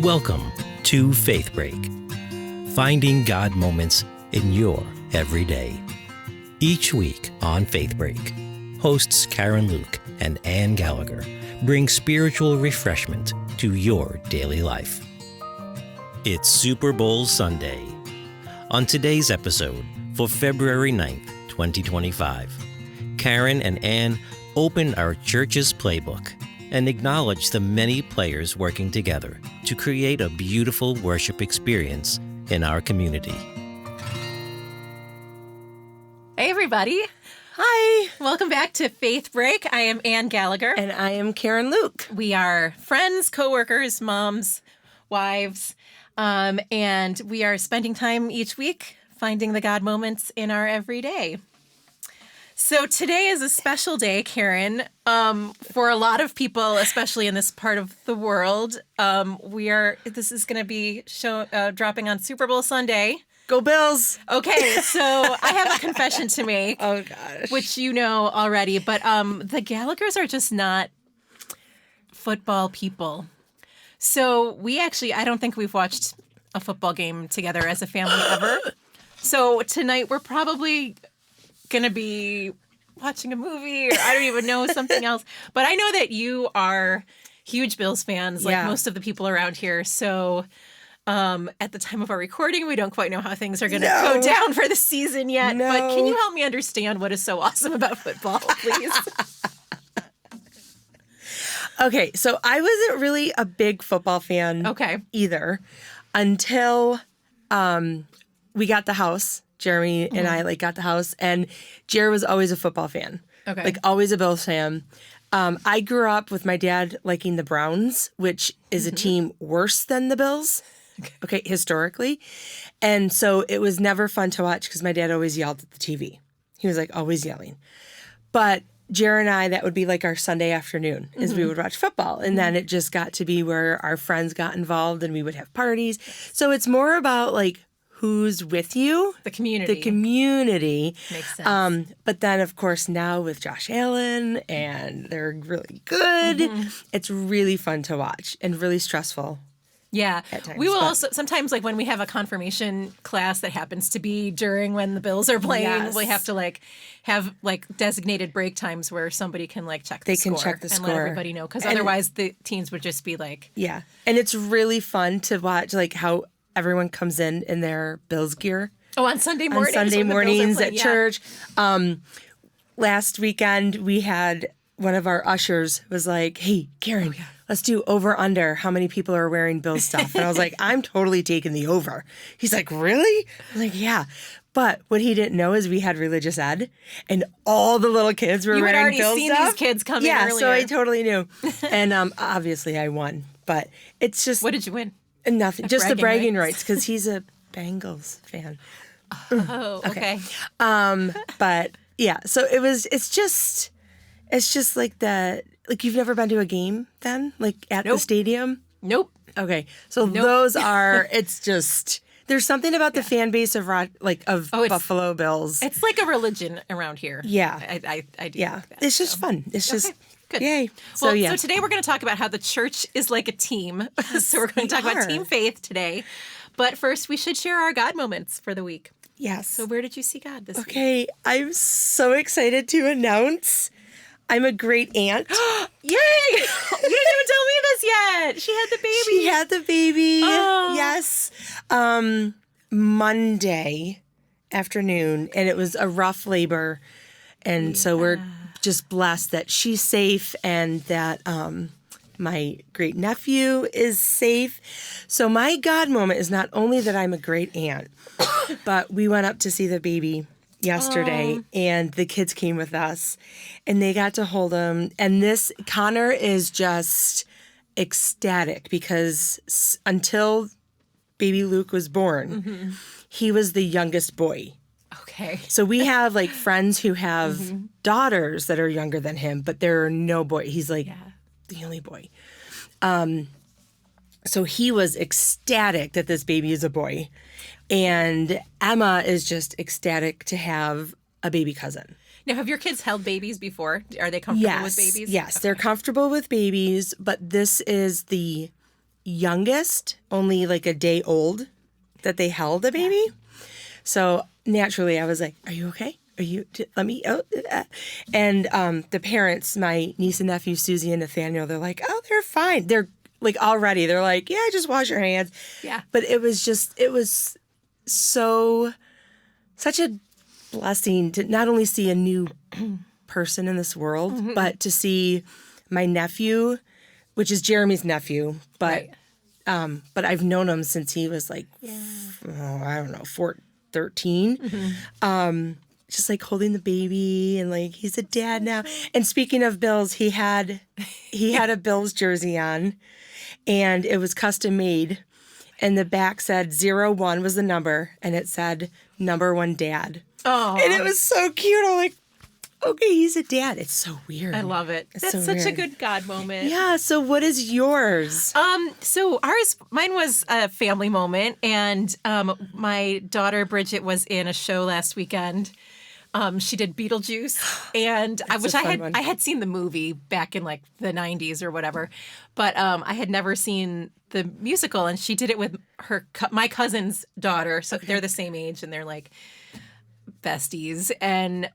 Welcome to Faith Break, finding God moments in your everyday. Each week on Faith Break, hosts Karen Luke and Ann Gallagher bring spiritual refreshment to your daily life. It's Super Bowl Sunday. On today's episode for February 9th, 2025, Karen and Ann open our church's playbook and acknowledge the many players working together to create a beautiful worship experience in our community. Hey, everybody. Hi. Welcome back to Faith Break. I am Ann Gallagher. And I am Karen Luke. We are friends, coworkers, moms, wives, and we are spending time each week finding the God moments in our everyday. So today is a special day, Karen, for a lot of people, especially in this part of the world. This is going to be dropping on Super Bowl Sunday. Go Bills. Okay, so I have a confession to make. Oh, gosh. Which you know already, but the Gallaghers are just not football people. So I don't think we've watched a football game together as a family ever. So tonight we're probably going to be watching a movie, or I don't even know, something else. But I know that you are huge Bills fans, like most of the people around here. So at the time of our recording, we don't quite know how things are going to go down for the season yet. No. But can you help me understand what is so awesome about football, please? Okay, so I wasn't really a big football fan either until we got the house. Jeremy and I got the house, and Jerry was always a football fan. Okay. Always a Bills fan. I grew up with my dad liking the Browns, which is a team worse than the Bills. Okay, historically. And so it was never fun to watch because my dad always yelled at the TV. He was always yelling. But Jerry and I, that would be our Sunday afternoon is we would watch football. And then it just got to be where our friends got involved and we would have parties. So it's more about who's with you. The community. The community. Makes sense. But then, of course, now with Josh Allen, and they're really good, it's really fun to watch and really stressful. Yeah. At times, we will also, sometimes when we have a confirmation class that happens to be during when the Bills are playing, we have to have designated break times where somebody can check the score. They can check the score. And let everybody know, because otherwise the teens would just be Yeah. And it's really fun to watch how everyone comes in their Bills gear. Oh, on Sunday mornings. On Sunday mornings at church. Last weekend, we had one of our ushers was hey, Karen, let's do over under how many people are wearing Bills stuff. And I was I'm totally taking the over. He's really? I was yeah. But what he didn't know is we had religious ed, and all the little kids were wearing Bills stuff. You had already seen these kids coming earlier. Yeah, so I totally knew. And obviously I won. But it's just... What did you win? Nothing. Just the bragging rights, because he's a Bengals fan. Oh, okay. But yeah, so it's just you've never been to a game then? At the stadium? Nope. Okay. So those are, it's just, there's something about the fan base of Buffalo Bills. It's like a religion around here. Yeah. I do. Yeah. Like that, it's just fun. It's just, good. Yay. So today we're going to talk about how the church is like a team. So we're going to talk about team faith today. But first, we should share our God moments for the week. Yes. So where did you see God this week? Okay. I'm so excited to announce I'm a great aunt. Yay! You didn't even tell me this yet. She had the baby. She had the baby. Oh. Yes. Monday afternoon, and it was a rough labor. And so we're just blessed that she's safe and that my great nephew is safe. So my God moment is not only that I'm a great aunt, but we went up to see the baby yesterday, and the kids came with us, and they got to hold him. And Connor is just ecstatic because until baby Luke was born, he was the youngest boy. Okay. So we have friends who have daughters that are younger than him, but there are no boy. He's the only boy. So he was ecstatic that this baby is a boy. And Emma is just ecstatic to have a baby cousin. Now, have your kids held babies before? Are they comfortable with babies? Yes, okay. They're comfortable with babies, but this is the youngest, only like a day old, that they held a baby. Yeah. So naturally I was like, are you okay? Let me, and the parents, my niece and nephew, Susie and Nathaniel, they're like, oh, they're fine. They're like, already, they're like, yeah, just wash your hands. Yeah. But it was such a blessing to not only see a new person in this world, but to see my nephew, which is Jeremy's nephew, but I've known him since he was like, I don't know, 13. Just like holding the baby and like, he's a dad now. And speaking of Bills, he had a Bills jersey on and it was custom made. And the back said 01 was the number and it said number 1 dad. Oh. And it was so cute. I'm like, okay, he's a dad. It's so weird. I love it. That's so such a good God moment. Yeah. So what is yours? So mine was a family moment, and my daughter Bridget was in a show last weekend. She did Beetlejuice, and I had seen the movie back in like the 90s or whatever, but I had never seen the musical, and she did it with my cousin's daughter. So they're the same age, and they're like besties, and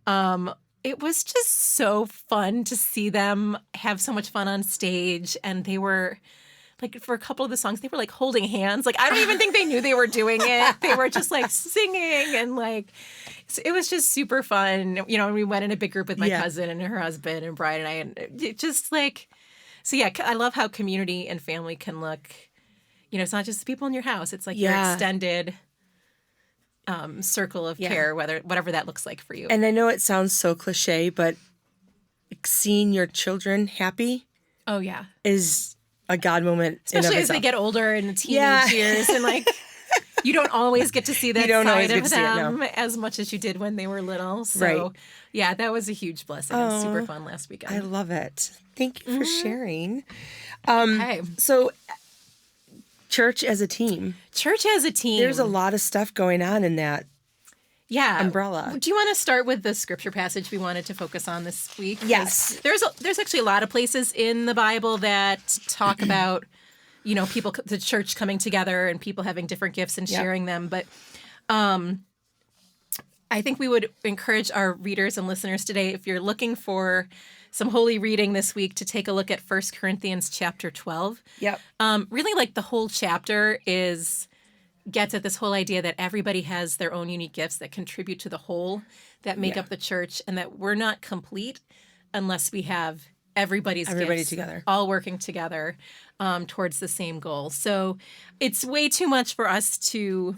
it was just so fun to see them have so much fun on stage. And they were like, for a couple of the songs, they were like holding hands. Like, I don't even think they knew they were doing it. They were just like singing and like, it was just super fun. You know, we went in a big group with my cousin and her husband and Brian and I, and it just like, so yeah, I love how community and family can look. You know, it's not just the people in your house. It's like your extended circle of care, whatever that looks like for you. And I know it sounds so cliche, but seeing your children happy, is a God moment. Especially as they get older in the teenage years, and like you don't always get to see that side of them as much as you did when they were little. So yeah, that was a huge blessing. It was super fun last weekend. I love it. Thank you for sharing. So church as a team. Church as a team. There's a lot of stuff going on in that umbrella. Do you want to start with the scripture passage we wanted to focus on this week? Yes. There's actually a lot of places in the Bible that talk about, you know, the church coming together and people having different gifts and sharing them. But I think we would encourage our readers and listeners today, if you're looking for some holy reading this week, to take a look at 1 Corinthians chapter 12. Yep. Really, like, the whole chapter gets at this whole idea that everybody has their own unique gifts that contribute to the whole that make up the church, and that we're not complete unless we have everybody gifts together, all working together towards the same goal. So it's way too much for us to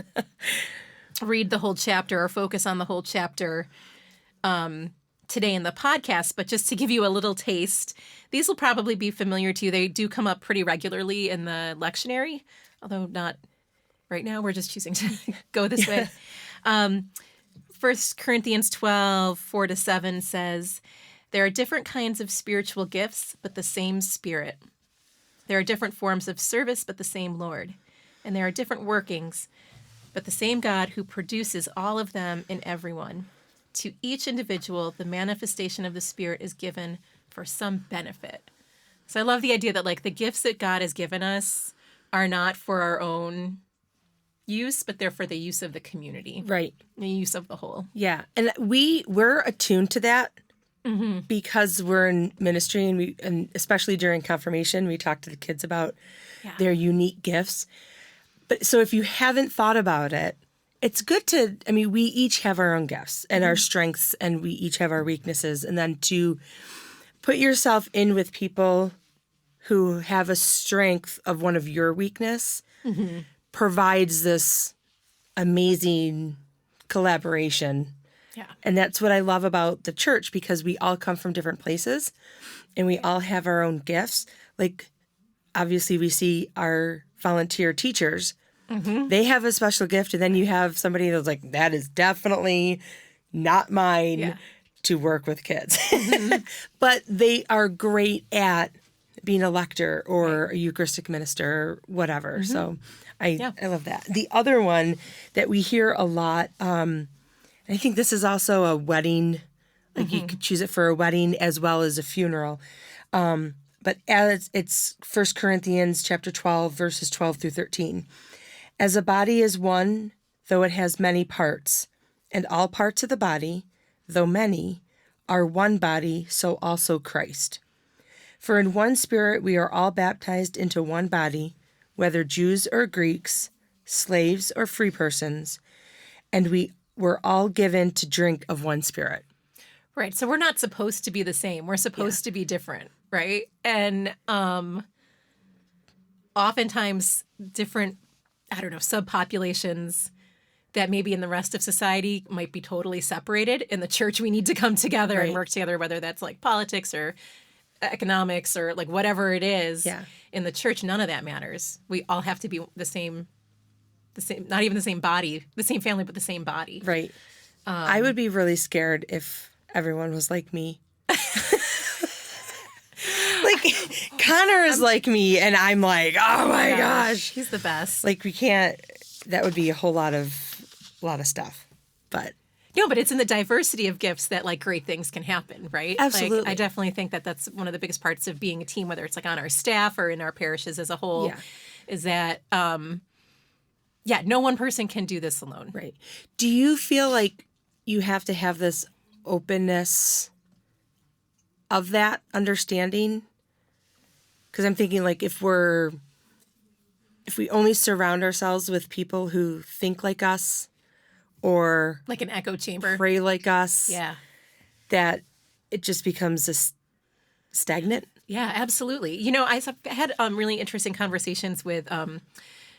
read the whole chapter or focus on the whole chapter today in the podcast, but just to give you a little taste, these will probably be familiar to you. They do come up pretty regularly in the lectionary, although not right now. We're just choosing to go this way. 1 Corinthians 12, 4-7 says, there are different kinds of spiritual gifts, but the same Spirit. There are different forms of service, but the same Lord. And there are different workings, but the same God who produces all of them in everyone. To each individual, the manifestation of the Spirit is given for some benefit. So I love the idea that, like, the gifts that God has given us are not for our own use, but they're for the use of the community. Right. The use of the whole. Yeah. And we're attuned to that because we're in ministry, and especially during confirmation, we talk to the kids about their unique gifts. But so if you haven't thought about it, it's good to, we each have our own gifts and our strengths, and we each have our weaknesses. And then to put yourself in with people who have a strength of one of your weakness provides this amazing collaboration. Yeah. And that's what I love about the church, because we all come from different places and we all have our own gifts. Like, obviously we see our volunteer teachers. They have a special gift, and then you have somebody that's like, that is definitely not mine to work with kids. But they are great at being a lector or a Eucharistic minister or whatever. So I love that. The other one that we hear a lot, I think this is also a wedding, like you could choose it for a wedding as well as a funeral. but as it's 1 Corinthians chapter 12, verses 12 through 13. As a body is one, though it has many parts, and all parts of the body, though many, are one body, so also Christ. For in one Spirit we are all baptized into one body, whether Jews or Greeks, slaves or free persons, and we were all given to drink of one Spirit. Right. So we're not supposed to be the same. We're supposed to be different, right? And oftentimes different, subpopulations that maybe in the rest of society might be totally separated. In the church, we need to come together and work together, whether that's like politics or economics or like whatever it is. Yeah. In the church, none of that matters. We all have to be the same, not even the same body, the same family, but the same body. Right. I would be really scared if everyone was like me. Like, Connor is like me, and I'm like, oh my gosh. He's the best. Like, we can't, that would be a whole lot of stuff. But no, but it's in the diversity of gifts that like great things can happen, right? Absolutely. Like, I definitely think that that's one of the biggest parts of being a team, whether it's like on our staff or in our parishes as a whole, is that, no one person can do this alone. Right. Do you feel like you have to have this openness of that understanding? Because I'm thinking like if we only surround ourselves with people who think like us or like an echo chamber, pray like us, that it just becomes stagnant. Yeah, absolutely. You know, I had really interesting conversations with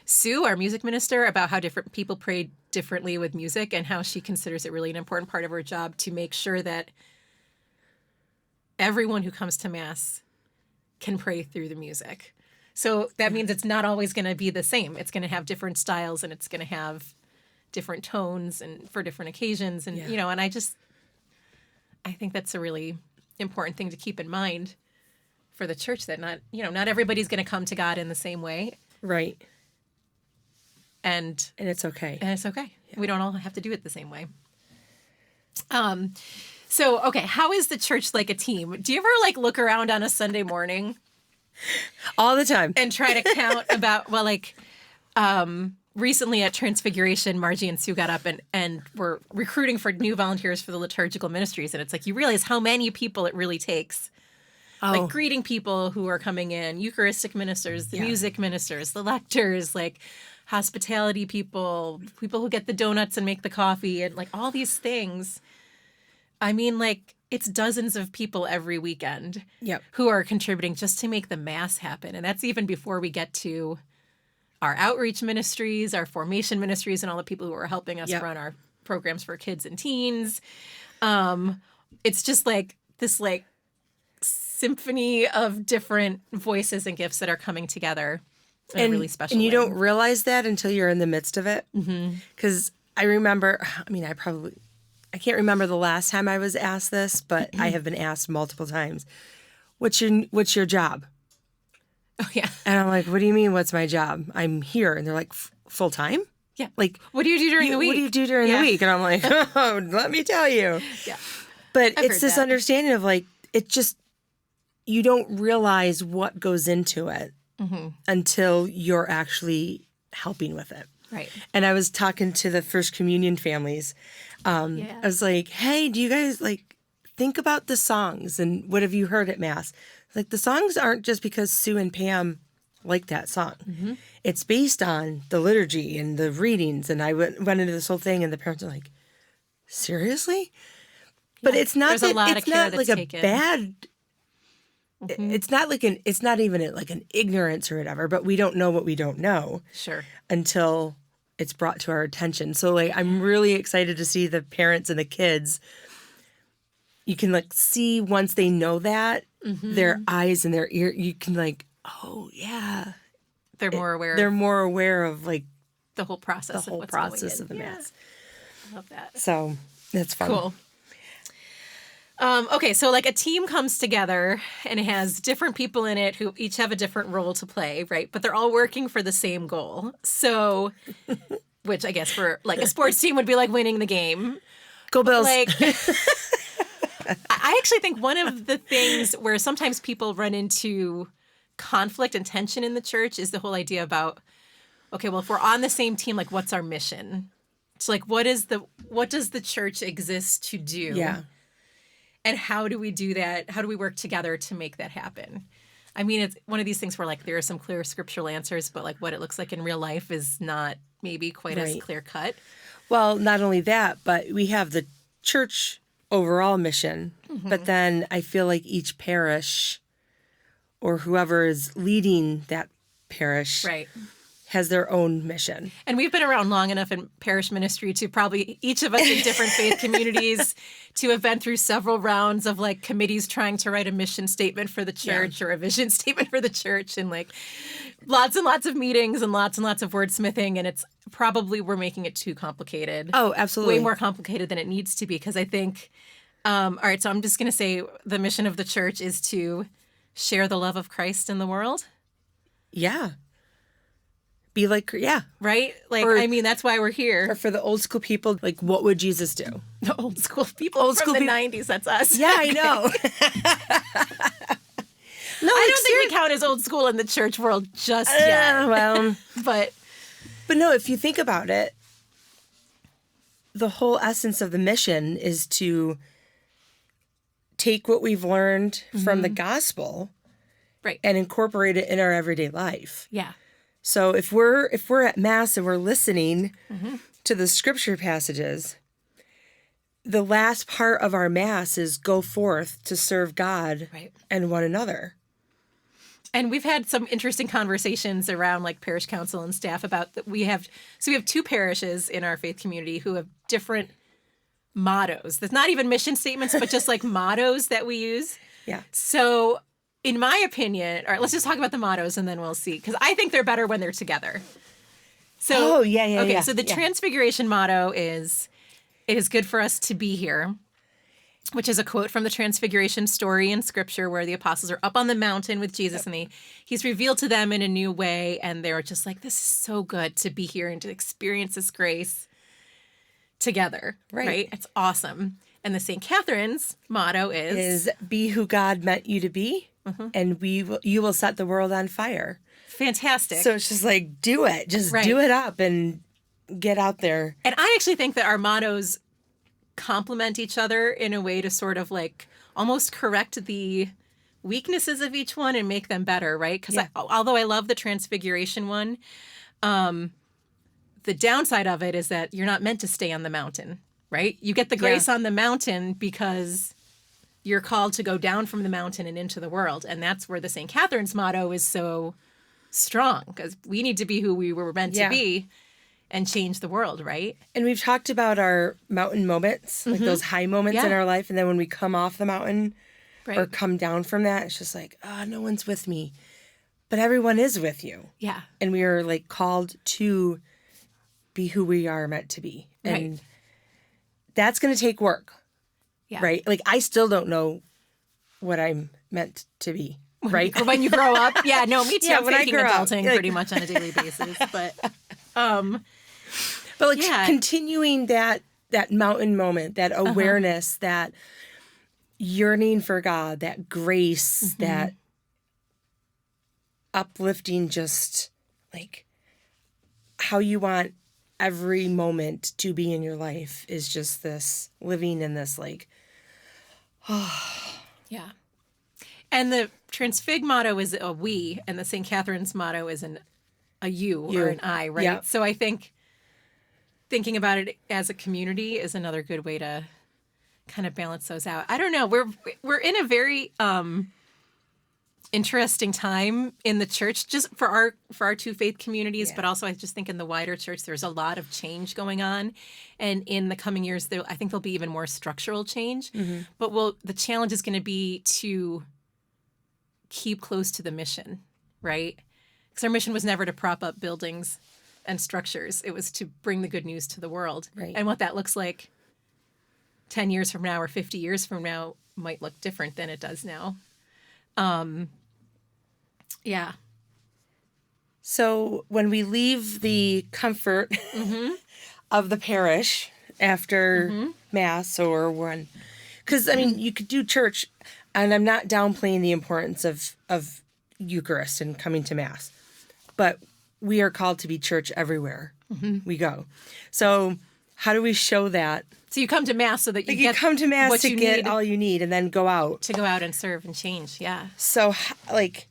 Sue, our music minister, about how different people pray differently with music and how she considers it really an important part of her job to make sure that everyone who comes to Mass can pray through the music. So that means it's not always going to be the same. It's going to have different styles and it's going to have different tones and for different occasions. And, you know, and I think that's a really important thing to keep in mind for the church, that not everybody's going to come to God in the same way. Right. And it's okay. And it's okay. Yeah. We don't all have to do it the same way. So, okay, how is the church like a team? Do you ever like look around on a Sunday morning? All the time. And try to count about, recently at Transfiguration, Margie and Sue got up and were recruiting for new volunteers for the liturgical ministries. And it's like, you realize how many people it really takes. Like greeting people who are coming in, Eucharistic ministers, the music ministers, the lectors, like hospitality people who get the donuts and make the coffee, and like all these things. I mean, like, it's dozens of people every weekend who are contributing just to make the Mass happen. And that's even before we get to our outreach ministries, our formation ministries, and all the people who are helping us run our programs for kids and teens. It's just like this like symphony of different voices and gifts that are coming together in a really special way. And you don't realize that until you're in the midst of it. Because I remember, I can't remember the last time I was asked this, but I have been asked multiple times, what's your job? Oh, yeah. And I'm like, what do you mean, what's my job? I'm here. And they're like, full time? Yeah. Like, what do you do during the week? What do you do during the week? And I'm like, oh, let me tell you. Yeah. But it's this understanding of like, it just, you don't realize what goes into it until you're actually helping with it. Right. And I was talking to the First Communion families. I was like, hey, do you guys like think about the songs and what have you heard at Mass? Like, the songs aren't just because Sue and Pam like that song. It's based on the liturgy and the readings. And I went into this whole thing, and the parents are like, seriously? But it's not There's a lot of care like that's a taken. bad. It's not like it's not even like an ignorance or whatever. But we don't know what we don't know. Sure. Until it's brought to our attention. So like, I'm really excited to see the parents and the kids. You can like see once they know that their eyes and their ear, you can like, oh yeah. They're more aware. They're more aware of like the whole process. The whole process of the Mass. I love that. So that's fun. Cool. Okay, so like a team comes together and it has different people in it who each have a different role to play, right? But they're all working for the same goal. So, which I guess for like a sports team would be like winning the game. Go Bills. Like, I actually think one of the things where sometimes people run into conflict and tension in the church is the whole idea about, okay, well, if we're on the same team, like, what's our mission? It's like, what does the church exist to do? Yeah. And how do we do that? How do we work together to make that happen? I mean, it's one of these things where, like, there are some clear scriptural answers, but, like, what it looks like in real life is not maybe quite as clear cut. Well, not only that, but we have the church overall mission, but then I feel like each parish or whoever is leading that parish has their own mission. And we've been around long enough in parish ministry to probably each of us in different faith communities to have been through several rounds of, like, committees trying to write a mission statement for the church or a vision statement for the church, and, like, lots and lots of meetings and lots of wordsmithing. And it's probably we're making it too complicated. Oh, absolutely. Way more complicated than it needs to be, because I think, all right, so I'm just going to say the mission of the church is to share the love of Christ in the world. Yeah. Be like, yeah. Right? Like, I mean, that's why we're here. Or for the old school people, like, what would Jesus do? The old school people from the 90s, that's us. Yeah, I know. No, I don't think we count as old school in the church world just yet. Well, but no, if you think about it, the whole essence of the mission is to take what we've learned from the gospel and incorporate it in our everyday life. Yeah. So if we're at Mass and we're listening to the scripture passages, the last part of our Mass is go forth to serve God and one another. And we've had some interesting conversations around, like, parish council and staff about that. We have two parishes in our faith community who have different mottos. That's not even mission statements, but just like mottos that we use. Yeah. So in my opinion, all right, let's just talk about the mottos and then we'll see. Because I think they're better when they're together. So, okay, so the Transfiguration motto is, "It is good for us to be here," which is a quote from the Transfiguration story in Scripture where the apostles are up on the mountain with Jesus and he's revealed to them in a new way. And they're just like, this is so good to be here and to experience this grace together. Right? It's awesome. And the St. Catherine's motto is be who God meant you to be, and you will set the world on fire. Fantastic. So it's just like, do it. Just do it up and get out there. And I actually think that our mottos complement each other in a way to sort of, like, almost correct the weaknesses of each one and make them better, right? Because although I love the Transfiguration one, the downside of it is that you're not meant to stay on the mountain, right? You get the grace on the mountain because you're called to go down from the mountain and into the world. And that's where the St. Catherine's motto is so strong, because we need to be who we were meant to be and change the world, right? And we've talked about our mountain moments, like those high moments in our life. And then when we come off the mountain or come down from that, it's just like, oh, no one's with me. But everyone is with you. Yeah. And we are, like, called to be who we are meant to be. And that's going to take work. Yeah. Right? Like, I still don't know what I'm meant to be. Right? Or when you grow up. Yeah, no, me too. Yeah, I'm when faking I grow adulting up, pretty much on a daily basis. But like, continuing that mountain moment, that awareness, that yearning for God, that grace, that uplifting, just like how you want every moment to be in your life is just this living in this, like, Yeah. And the Transfig motto is a we, and the St. Catherine's motto is a you or an I, right? Yeah. So I think thinking about it as a community is another good way to kind of balance those out. I don't know. We're in a very interesting time in the church, just for our two faith communities, but also I just think in the wider church there's a lot of change going on, and in the coming years I think there'll be even more structural change. But the challenge is going to be to keep close to the mission, right? Because our mission was never to prop up buildings and structures. It was to bring the good news to the world. Right. And what that looks like 10 years from now or 50 years from now might look different than it does now. Yeah. So when we leave the comfort of the parish after Mass, or when, Because, I mean, you could do church, and I'm not downplaying the importance of Eucharist and coming to Mass, but we are called to be church everywhere we go. So how do we show that? So you come to Mass so that you come to Mass to get all you need and then go out. To go out and serve and change, yeah. So, like,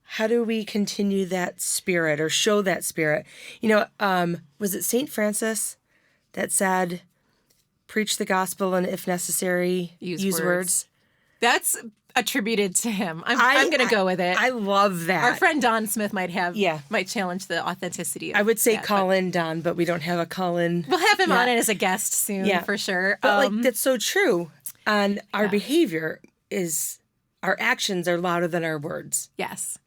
how do we continue that spirit or show that spirit? You know, was it St. Francis that said, preach the gospel and if necessary, use words? That's attributed to him. I'm going to go with it. I love that. Our friend Don Smith might challenge the authenticity of I would say that, call in Don, but we don't have a call in. We'll have him on it as a guest soon, for sure. But like, that's so true. And our behavior is, our actions are louder than our words. Yes.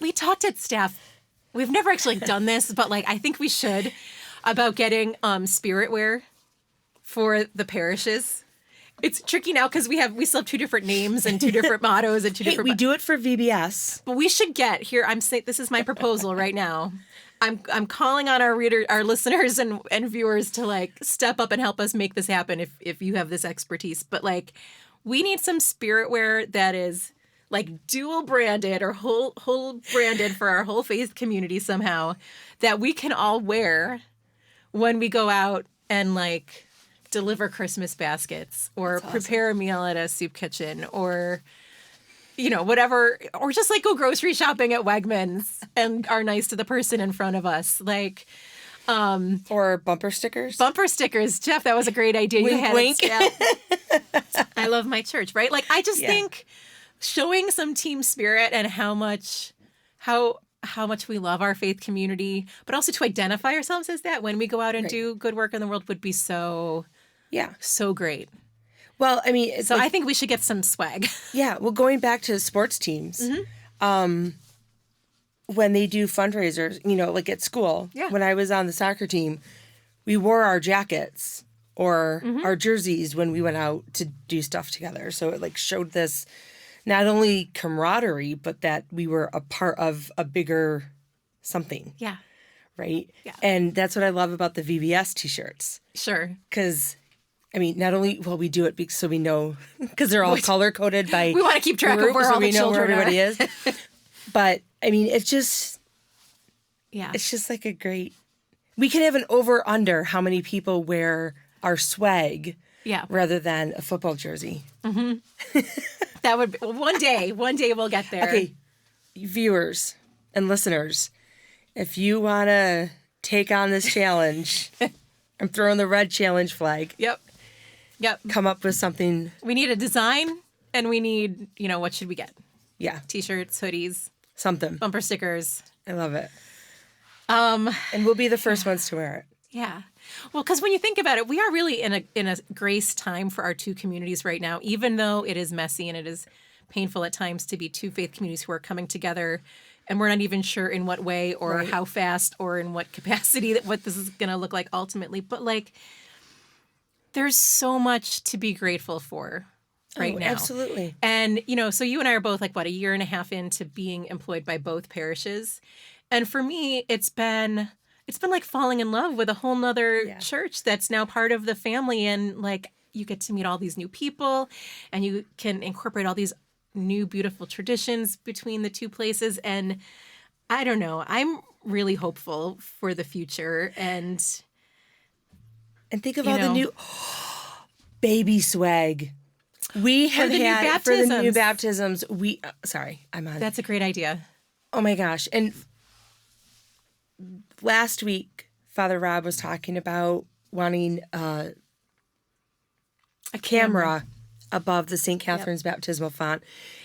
We talked at staff. We've never actually done this, but like I think we should, about getting spirit wear for the parishes. It's tricky now because we still have two different names and two different mottos and two different. We do it for VBS, but we should get here. I'm saying this is my proposal right now. I'm calling on our listeners and viewers to like step up and help us make this happen if you have this expertise. But like, we need some spirit wear that is like dual branded or whole branded for our whole faith community somehow, that we can all wear when we go out and like deliver Christmas baskets or prepare a meal at a soup kitchen or, you know, whatever, or just like go grocery shopping at Wegmans and are nice to the person in front of us. Like, or bumper stickers. Bumper stickers. Jeff, that was a great idea. Wink, you had wink. I love my church, right? Like, I just think showing some team spirit and how much we love our faith community, but also to identify ourselves as that when we go out and do good work in the world would be so great. Well, I mean, so I think we should get some swag. Yeah. Well, going back to sports teams, when they do fundraisers, you know, like at school, when I was on the soccer team, we wore our jackets or our jerseys when we went out to do stuff together. So it like showed this not only camaraderie, but that we were a part of a bigger something. Yeah. Right? Yeah. And that's what I love about the VBS t-shirts. Sure. Because, I mean, not only, we do it so we know, because they're all color-coded by we want to keep track of where all the children where everybody is. But, I mean, it's just like a great, we can have an over-under how many people wear our swag rather than a football jersey. Mm-hmm. That would be, one day we'll get there. Okay, viewers and listeners, if you want to take on this challenge, I'm throwing the red challenge flag. Yep. Come up with something. We need a design, and we need, you know, what should we get? Yeah. T-shirts, hoodies. Something. Bumper stickers. I love it. And we'll be the first ones to wear it. Yeah. Well, because when you think about it, we are really in a grace time for our two communities right now, even though it is messy and it is painful at times to be two faith communities who are coming together, and we're not even sure in what way or how fast or in what capacity what this is going to look like ultimately. But like, there's so much to be grateful for right now. Absolutely. And, you know, so you and I are both like, a year and a half into being employed by both parishes. And for me, it's been like falling in love with a whole nother church that's now part of the family. And like, you get to meet all these new people and you can incorporate all these new beautiful traditions between the two places. And I don't know, I'm really hopeful for the future. And think of all the new baby swag we have had for the new baptisms. That's a great idea. Oh my gosh. And last week, Father Rob was talking about wanting a camera above the St. Catherine's baptismal font.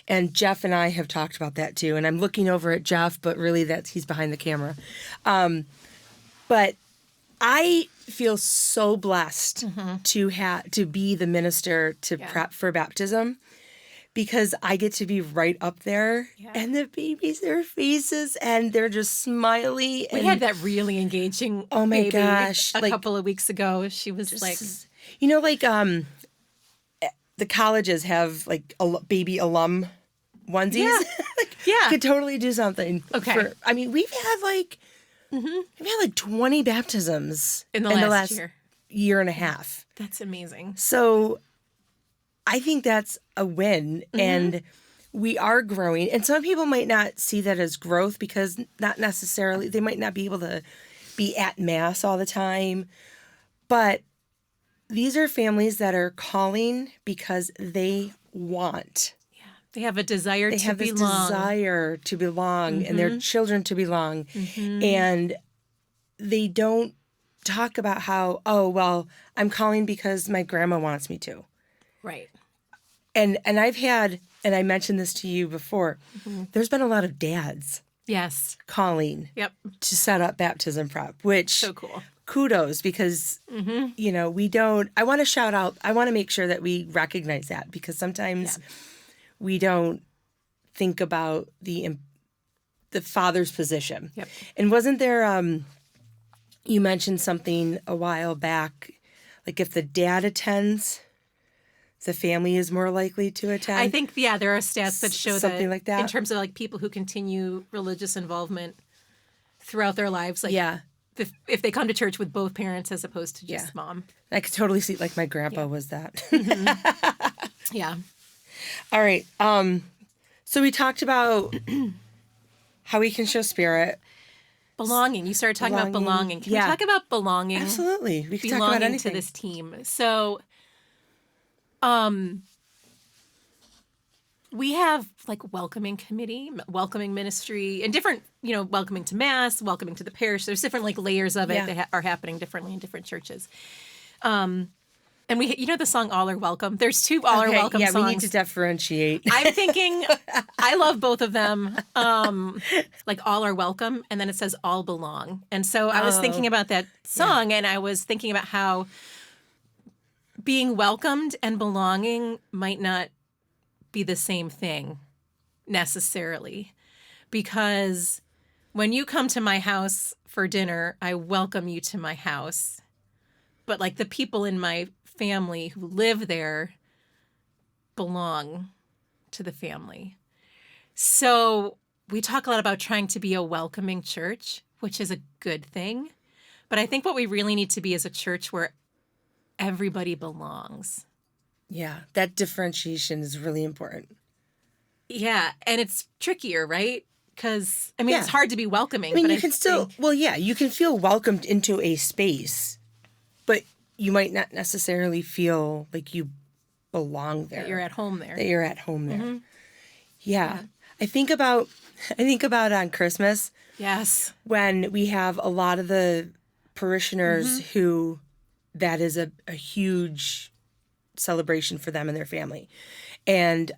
And Jeff and I have talked about that too. And I'm looking over at Jeff, but really he's behind the camera. But I feel so blessed to be the minister to prep for baptism, because I get to be right up there and the babies, their faces, and they're just smiley. We had that really engaging baby a couple of weeks ago. She was just, like... You know, like the colleges have like baby alum onesies. Could totally do something. Okay. We've had like... We've had like 20 baptisms in the last year and a half. That's amazing. So I think that's a win. And we are growing. And some people might not see that as growth because not necessarily, they might not be able to be at Mass all the time. But these are families that are calling because they want. Yeah. They have a desire to belong. They have this desire to belong and their children to belong. And they don't talk about how, oh, well, I'm calling because my grandma wants me to. Right. And I've had, and I mentioned this to you before, there's been a lot of dads. Yes. Calling to set up baptism prep, which so cool. Kudos because, you know, we don't, I want to shout out, I want to make sure that we recognize that because sometimes we don't think about the father's position. Yep. And wasn't there, you mentioned something a while back, like if the dad attends, the family is more likely to attend. I think, yeah, there are stats that show something like that in terms of like people who continue religious involvement throughout their lives. Like, if they come to church with both parents as opposed to just mom. I could totally see, like my grandpa was that. Yeah. All right. So we talked about how we can show spirit. Belonging. You started talking about belonging. Can we talk about belonging? Absolutely. We can talk about belonging anything. to this team. So, we have like welcoming committee, welcoming ministry, and different, you know, welcoming to Mass, welcoming to the parish. There's different like layers of it that are happening differently in different churches. And we, you know, the song "All Are Welcome." There's two "All Are Welcome" songs. Yeah, we need to differentiate. I'm thinking, I love both of them. Like "All Are Welcome," and then it says "All Belong." And so I was thinking about that song, and I was thinking about how being welcomed and belonging might not be the same thing necessarily, because when you come to my house for dinner, I welcome you to my house. But like the people in my family who live there belong to the family. So we talk a lot about trying to be a welcoming church, which is a good thing. But I think what we really need to be is a church where everybody belongs. Yeah, that differentiation is really important. Yeah, and it's trickier, right? Because, I mean, it's hard to be welcoming. I mean, you can still, you can feel welcomed into a space, but you might not necessarily feel like you belong there. That you're at home there. That you're at home there. Yeah. I think about on Christmas. Yes. When we have a lot of the parishioners who that is a huge celebration for them and their family. And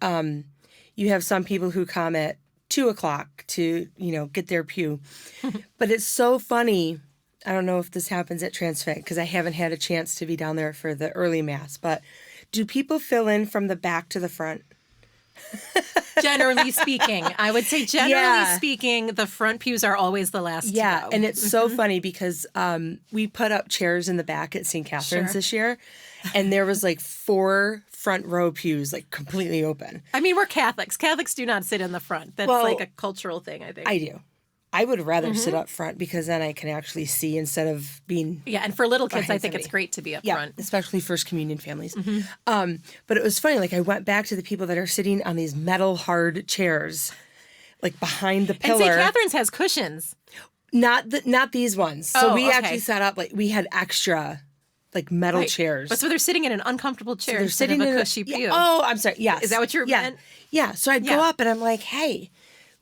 you have some people who come at 2:00 to, you know, get their pew. But it's so funny. I don't know if this happens at Transfig because I haven't had a chance to be down there for the early Mass. But do people fill in from the back to the front? Generally speaking, I would say speaking, the front pews are always the last to go. And it's so funny because we put up chairs in the back at St. Catherine's this year, and there was like 4 front row pews like completely open. I mean, we're Catholics. Catholics do not sit in the front. That's like a cultural thing, I think. I do. I would rather sit up front because then I can actually see instead of being and for little kids, I think it's great to be up front. Especially First Communion families. But it was funny. Like I went back to the people that are sitting on these metal hard chairs, like behind the pillar. And St. Catherine's has cushions. Not these ones. So we actually set up like we had extra like metal chairs. But so they're sitting in an uncomfortable chair. So they're sitting in a cushy pew. Oh, I'm sorry. Yes. Is that what you meant? Yeah. So I'd go up and I'm like, hey,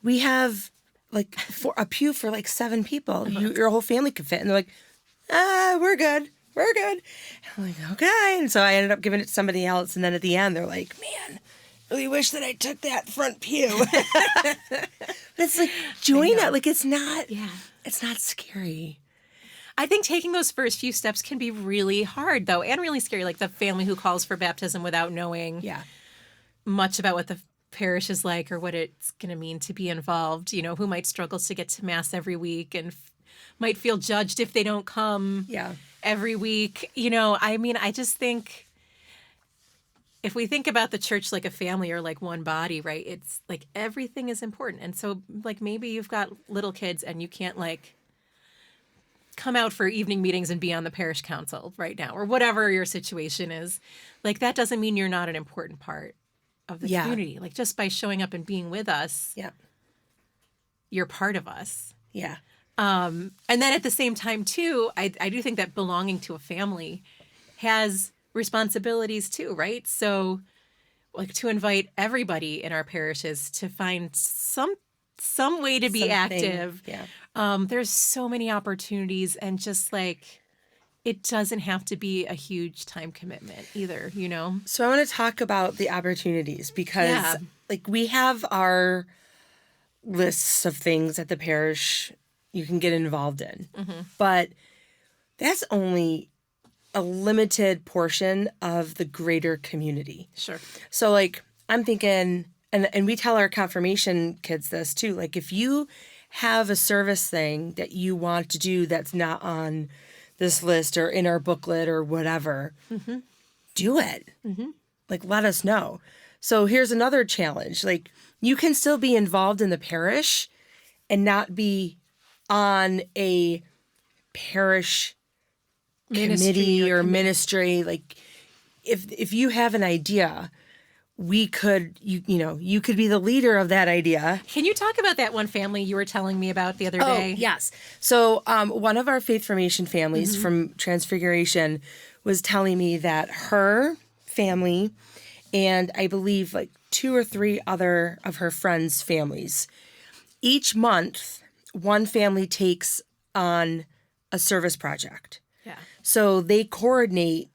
we have like for a pew for like 7 people. Your whole family could fit. And they're like, we're good. We're good. And I'm like, okay. And so I ended up giving it to somebody else. And then at the end, they're like, man, really wish that I took that front pew. But it's like, join it. Like, it's not scary. I think taking those first few steps can be really hard, though, and really scary. Like the family who calls for baptism without knowing much about what the parish is like or what it's going to mean to be involved, you know, who might struggle to get to Mass every week and might feel judged if they don't come every week. You know, I mean, I just think if we think about the church like a family or like one body, right, it's like everything is important. And so like maybe you've got little kids and you can't like come out for evening meetings and be on the parish council right now, or whatever your situation is. Like, that doesn't mean you're not an important part of the community. Like, just by showing up and being with us, you're part of us. Yeah. And then at the same time, too, I do think that belonging to a family has responsibilities, too, right? So, like, to invite everybody in our parishes to find some way to be active. Yeah. There's so many opportunities, and just like, it doesn't have to be a huge time commitment either, you know? So I want to talk about the opportunities because like, we have our lists of things at the parish you can get involved in, but that's only a limited portion of the greater community. Sure. So like, I'm thinking, and we tell our confirmation kids this too, like, if you have a service thing that you want to do that's not on this list or in our booklet or whatever, do it. Like, let us know. So here's another challenge. Like, you can still be involved in the parish and not be on a parish committee or ministry. Like, if you have an idea, we could, you could be the leader of that idea. Can you talk about that one family you were telling me about the other day? Yes. So one of our faith formation families from Transfiguration was telling me that her family and I believe like 2 or 3 other of her friends' families, each month, one family takes on a service project. Yeah. So they coordinate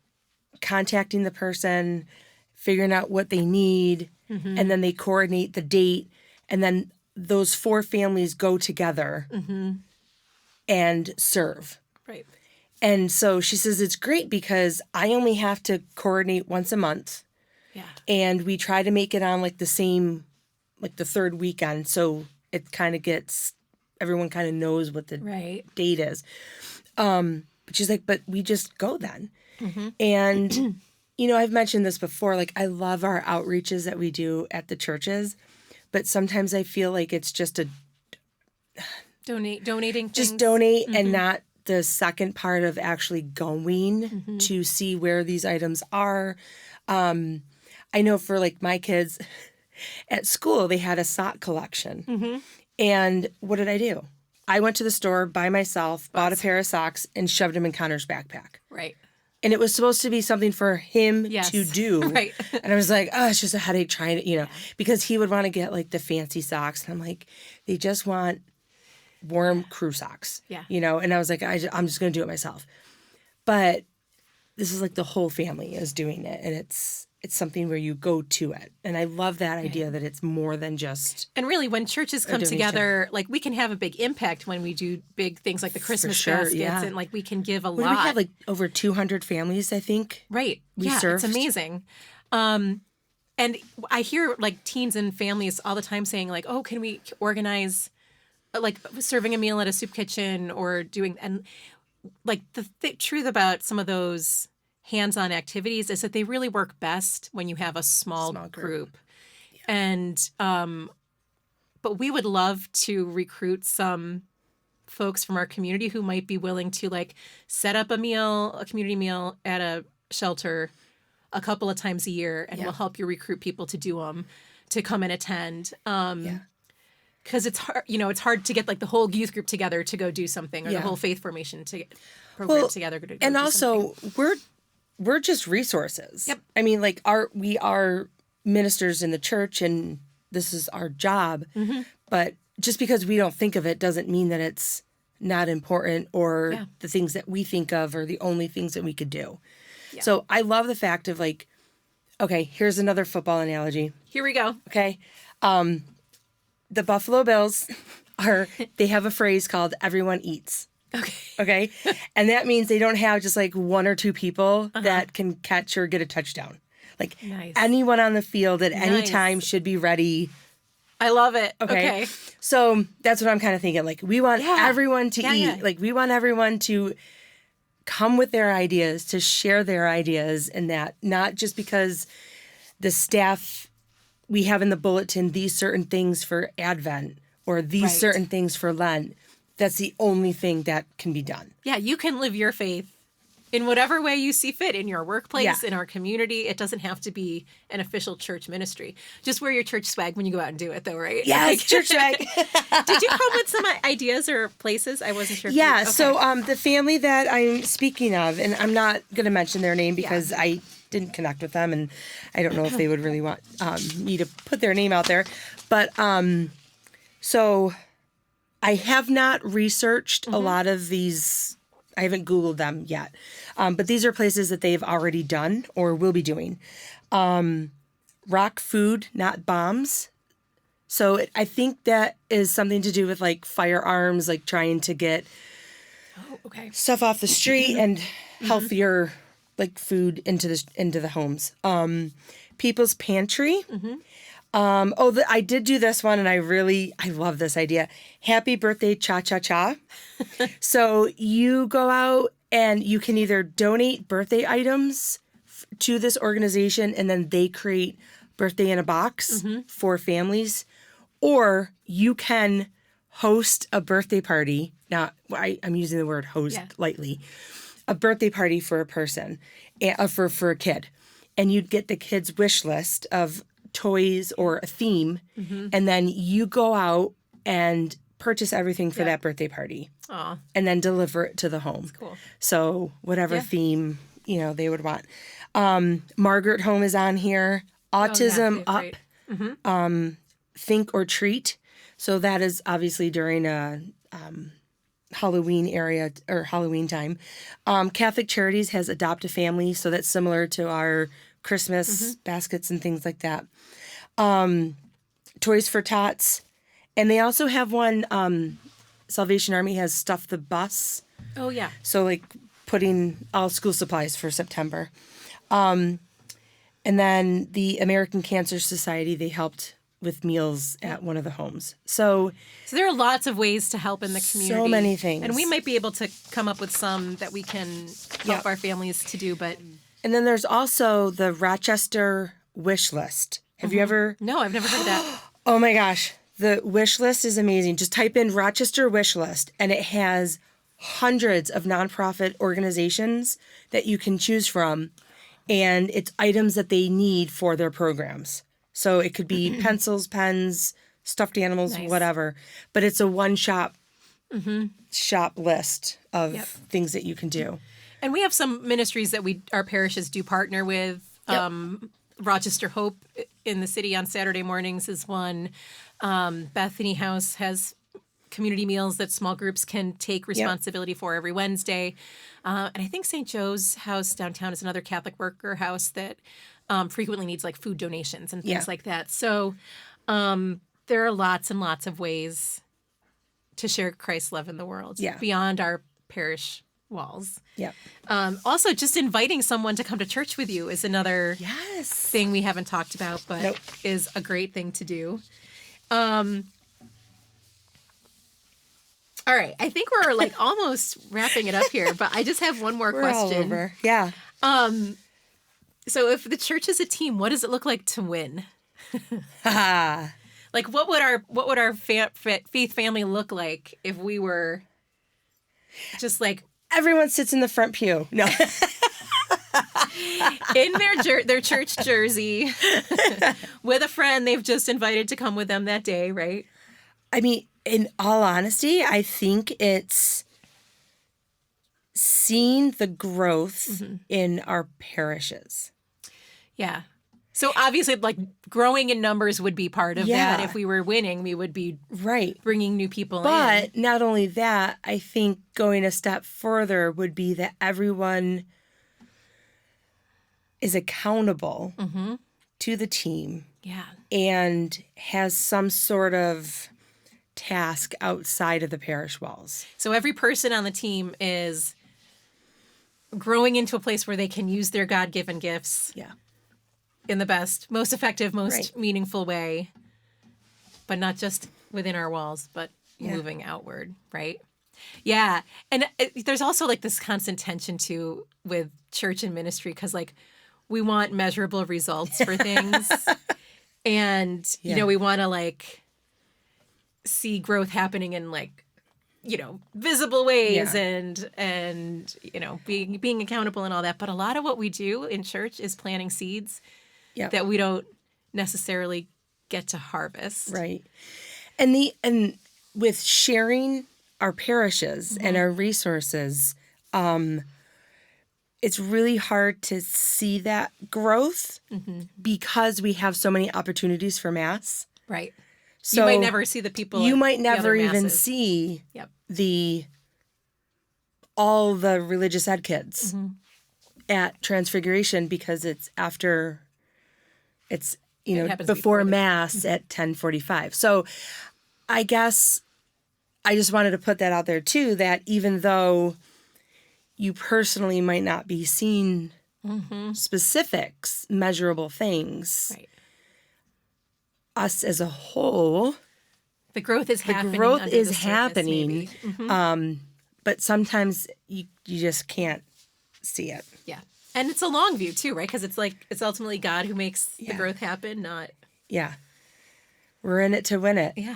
contacting the person, figuring out what they need, and then they coordinate the date, and then those 4 families go together and serve. Right. And so she says it's great because I only have to coordinate once a month. Yeah. And we try to make it on like the same, like the 3rd weekend. So it kind of gets, everyone kind of knows what the date is. But she's like, but we just go then. And, I've mentioned this before, like, I love our outreaches that we do at the churches, but sometimes I feel like it's just donating things. Just donate and not the second part of actually going to see where these items are. I know for like my kids at school, they had a sock collection. And what did I do? I went to the store by myself, bought a pair of socks, and shoved them in Connor's backpack. Right. And it was supposed to be something for him to do. Right. And I was like, oh, it's just a headache trying to, because he would want to get like the fancy socks. And I'm like, they just want warm crew socks. Yeah. And I was like, I'm just going to do it myself. But this is like the whole family is doing it. And it's something where you go to it. And I love that idea that it's more than just. And really, when churches come together, like, we can have a big impact when we do big things like the Christmas baskets, and like we can give a lot. We have like over 200 families, I think. Right. We served. It's amazing. And I hear like teens and families all the time saying like, oh, can we organize like serving a meal at a soup kitchen or doing, and like the truth about some of those hands-on activities is that they really work best when you have a small group. Yeah. And but we would love to recruit some folks from our community who might be willing to like set up a community meal at a shelter a couple of times a year, and we'll help you recruit people to do them, to come and attend. Because it's hard, it's hard to get like the whole youth group together to go do something, or the whole faith formation program together. To go and do also something. we're just resources. Yep. I mean, like we are ministers in the church, and this is our job. But just because we don't think of it doesn't mean that it's not important, or the things that we think of are the only things that we could do. Yeah. So I love the fact of like, okay, here's another football analogy. Here we go. Okay. The Buffalo Bills they have a phrase called "everyone eats." Okay. And that means they don't have just like 1 or 2 people that can catch or get a touchdown. Like anyone on the field at any time should be ready. I love it. Okay. So that's what I'm kind of thinking. Like, we want everyone to eat. Yeah. Like, we want everyone to come with their ideas, to share their ideas, and that not just because the staff, we have in the bulletin these certain things for Advent or these certain things for Lent. that's the only thing that can be done. Yeah, you can live your faith in whatever way you see fit, in your workplace, in our community. It doesn't have to be an official church ministry. Just wear your church swag when you go out and do it, though, right? Yes, church swag. Did you come with some ideas or places? I wasn't sure. Yeah, so the family that I'm speaking of, and I'm not going to mention their name because I didn't connect with them, and I don't know if they would really want me to put their name out there. But so I have not researched a lot of these. I haven't Googled them yet. But these are places that they've already done or will be doing. Rock food, not bombs. So I think that is something to do with like firearms, like trying to get stuff off the street and healthier like food into the homes. People's Pantry. I did do this one, and I love this idea. Happy birthday, cha-cha-cha. So you go out and you can either donate birthday items to this organization, and then they create birthday in a box for families, or you can host a birthday party. Now, I'm using the word host lightly. A birthday party for a person, for a kid. And you'd get the kid's wish list of toys or a theme, and then you go out and purchase everything for that birthday party. Aww. And then deliver it to the home. That's cool. So whatever theme, they would want. Margaret Home is on here. Autism Up. Think or Treat. So that is obviously during a Halloween area or Halloween time. Catholic Charities has Adopt a Family, so that's similar to our Christmas baskets and things like that. Toys for Tots. And they also have one, Salvation Army has Stuff the Bus. Oh, yeah. So like putting all school supplies for September. And then the American Cancer Society, they helped with meals at one of the homes. So there are lots of ways to help in the community. So many things. And we might be able to come up with some that we can help our families to do, but... And then there's also the Rochester Wish List. Have you ever... No, I've never heard of that. Oh my gosh. The wish list is amazing. Just type in Rochester Wish List, and it has hundreds of nonprofit organizations that you can choose from, and it's items that they need for their programs. So it could be pencils, pens, stuffed animals, whatever. But it's a one-shop shop list of things that you can do. And we have some ministries that our parishes do partner with. Rochester Hope in the city on Saturday mornings is one. Bethany House has community meals that small groups can take responsibility for every Wednesday. And I think St. Joe's House downtown is another Catholic worker house that frequently needs like food donations and things like that. So there are lots and lots of ways to share Christ's love in the world beyond our parish walls. Also, just inviting someone to come to church with you is another thing we haven't talked about, but is a great thing to do. All right, I think we're like almost wrapping it up here, but I just have one more question. All over. Yeah. So if the church is a team, what does it look like to win? Like what would our faith family look like if we were just like everyone sits in the front pew? No. In their church jersey with a friend they've just invited to come with them that day, right? I mean, in all honesty, I think it's seeing the growth in our parishes. Yeah. So obviously, like growing in numbers would be part of that. If we were winning, we would be bringing new people in. But not only that, I think going a step further would be that everyone is accountable to the team and has some sort of task outside of the parish walls. So every person on the team is growing into a place where they can use their God-given gifts in the best, most effective, most meaningful way, but not just within our walls, but moving outward, right? Yeah. And there's also like this constant tension too with church and ministry because like we want measurable results for things and, you know, we want to like see growth happening in like visible ways and being accountable and all that. But a lot of what we do in church is planting seeds that we don't necessarily get to harvest. Right. And with sharing our parishes and our resources, it's really hard to see that growth because we have so many opportunities for Mass. Right. So you might never see the people. You might never even see all the religious ed kids at Transfiguration because it's after, before Mass at 10:45. So I guess I just wanted to put that out there too, that even though you personally might not be seeing specifics, measurable things, right. Us as a whole, the growth is happening. The growth is happening, but sometimes you just can't see it. Yeah, and it's a long view too, right? Because it's ultimately God who makes the growth happen, not. Yeah, we're in it to win it. Yeah.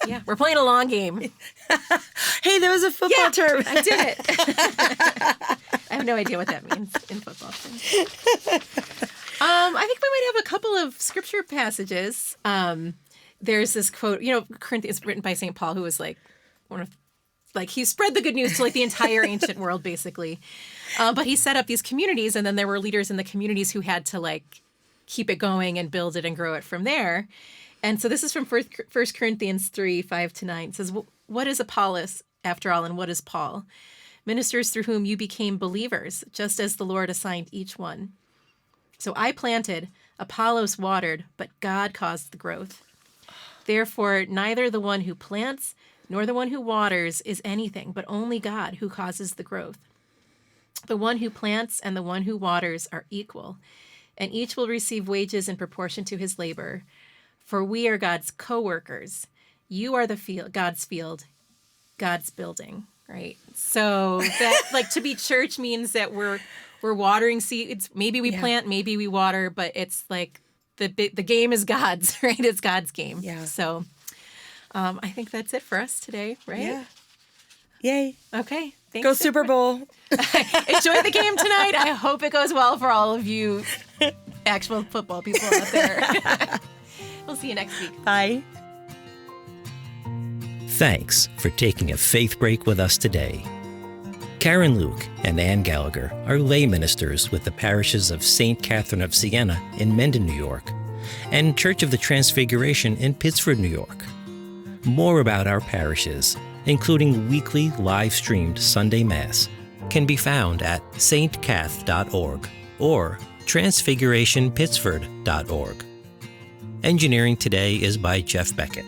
Yeah, we're playing a long game. Hey, there was a football term. I did it. I have no idea what that means in football terms. I think we might have a couple of scripture passages. There's this quote, Corinthians, written by St. Paul, who was he spread the good news to the entire ancient world, basically. But he set up these communities, and then there were leaders in the communities who had to keep it going and build it and grow it from there. And so this is from 1 Corinthians 3, 5-9. It says, "What is Apollos, after all, and what is Paul? Ministers through whom you became believers, just as the Lord assigned each one. So I planted, Apollos watered, but God caused the growth. Therefore, neither the one who plants nor the one who waters is anything, but only God who causes the growth. The one who plants and the one who waters are equal, and each will receive wages in proportion to his labor. For we are God's co-workers. You are the field, God's building," right? So that to be church means that we're watering seeds. Maybe we plant, maybe we water, but it's the game is God's, right? It's God's game. Yeah. So I think that's it for us today, right? Yeah. Yay. Okay. Thanks. Go Super Bowl. Enjoy the game tonight. I hope it goes well for all of you actual football people out there. We'll see you next week. Bye. Thanks for taking a faith break with us today. Karen Luke and Ann Gallagher are lay ministers with the parishes of St. Catherine of Siena in Mendon, New York, and Church of the Transfiguration in Pittsford, New York. More about our parishes, including weekly live-streamed Sunday Mass, can be found at stcath.org or transfigurationpittsford.org. Engineering today is by Jeff Beckett.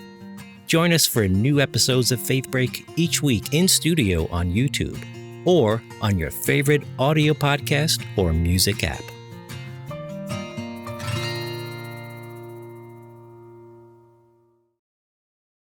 Join us for new episodes of Faith Break each week in studio on YouTube or on your favorite audio podcast or music app.